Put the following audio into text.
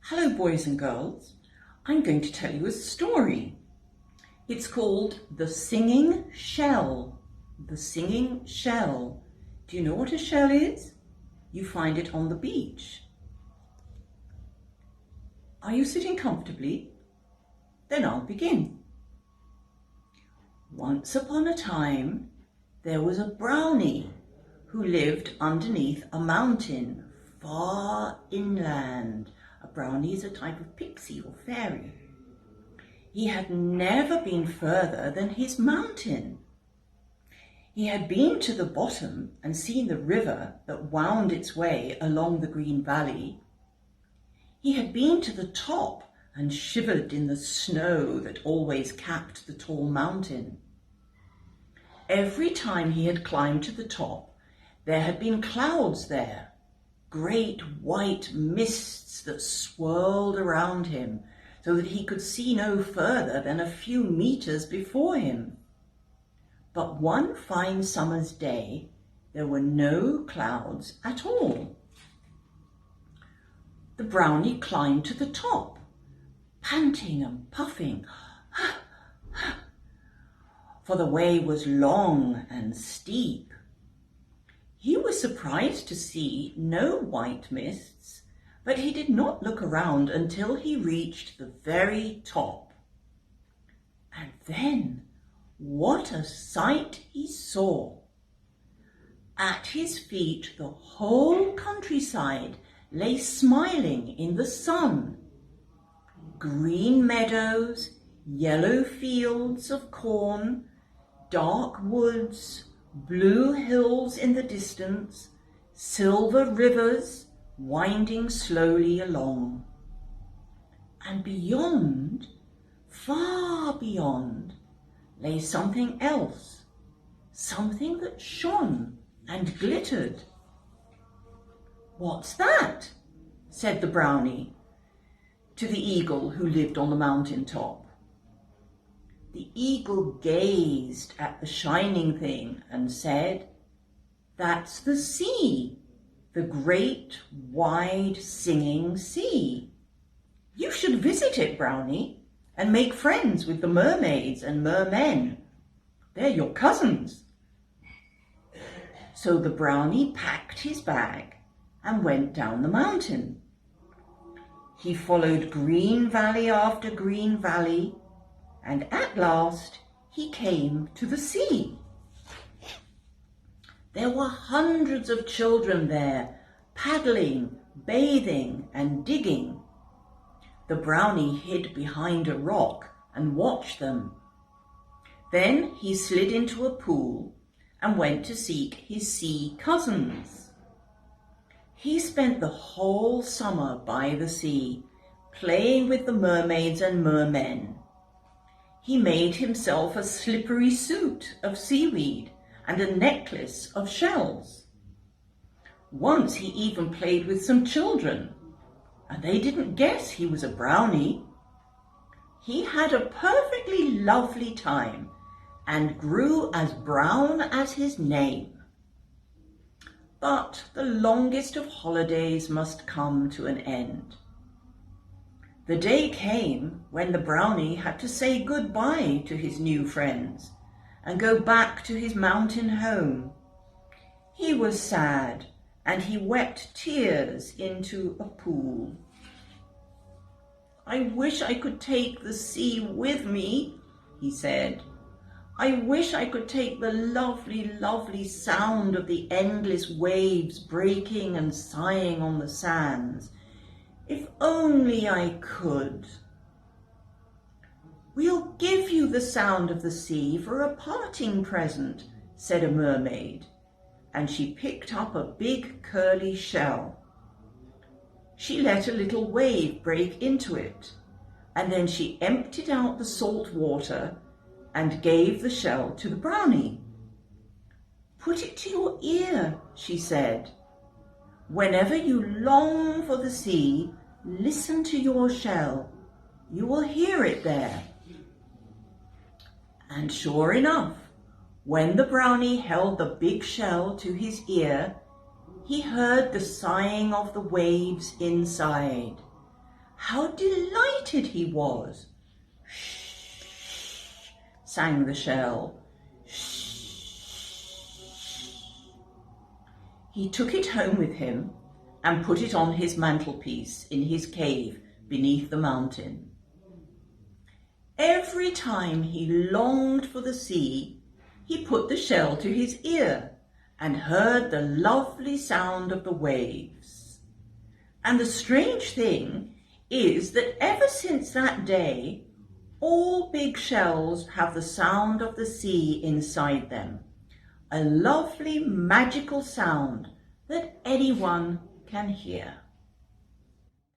Hello boys and girls, I'm going to tell you a story. It's called The Singing Shell. The Singing Shell. Do you know what a shell is? You find it on the beach. Are you sitting comfortably? Then I'll begin. Once upon a time, there was a brownie who lived underneath a mountain far inland. A brownie is a type of pixie or fairy. He had never been further than his mountain. He had been to the bottom and seen the river that wound its way along the green valley. He had been to the top and shivered in the snow that always capped the tall mountain. Every time he had climbed to the top, there had been clouds there, great white mists that swirled around him so that he could see no further than a few meters before him. But one fine summer's day, there were no clouds at all. The brownie climbed to the top, panting and puffing, for the way was long and steep. He was surprised to see no white mists, but he did not look around until he reached the very top. And then, what a sight he saw! At his feet, the whole countryside lay smiling in the sun. Green meadows, yellow fields of corn, dark woods, blue hills in the distance, silver rivers winding slowly along. And beyond, far beyond, lay something else, something that shone and glittered. "What's that?" said the brownie to the eagle who lived on the mountain top. The eagle gazed at the shining thing and said, "That's the sea, the great, wide, singing sea. You should visit it, brownie, and make friends with the mermaids and mermen. They're your cousins." So the brownie packed his bag and went down the mountain. He followed green valley after green valley, and at last he came to the sea. There were hundreds of children there, paddling, bathing, and digging. The brownie hid behind a rock and watched them. Then he slid into a pool and went to seek his sea cousins. He spent the whole summer by the sea, playing with the mermaids and mermen. He made himself a slippery suit of seaweed and a necklace of shells. Once he even played with some children, and they didn't guess he was a brownie. He had a perfectly lovely time and grew as brown as his name. But the longest of holidays must come to an end. The day came when the brownie had to say goodbye to his new friends and go back to his mountain home. He was sad, and he wept tears into a pool. "I wish I could take the sea with me," he said. "I wish I could take the lovely, lovely sound of the endless waves breaking and sighing on the sands. If only I could." "We'll give you the sound of the sea for a parting present," said a mermaid, and she picked up a big curly shell. She let a little wave break into it, and then she emptied out the salt water and gave the shell to the brownie. "Put it to your ear," she said. "Whenever you long for the sea, listen to your shell. You will hear it there." And sure enough, when the brownie held the big shell to his ear, he heard the sighing of the waves inside, how delighted he was. "Shh," sang the shell. "Shh." He took it home with him and put it on his mantelpiece in his cave beneath the mountain. Every time he longed for the sea, he put the shell to his ear and heard the lovely sound of the waves. And the strange thing is that ever since that day, all big shells have the sound of the sea inside them, a lovely magical sound that anyone can hear.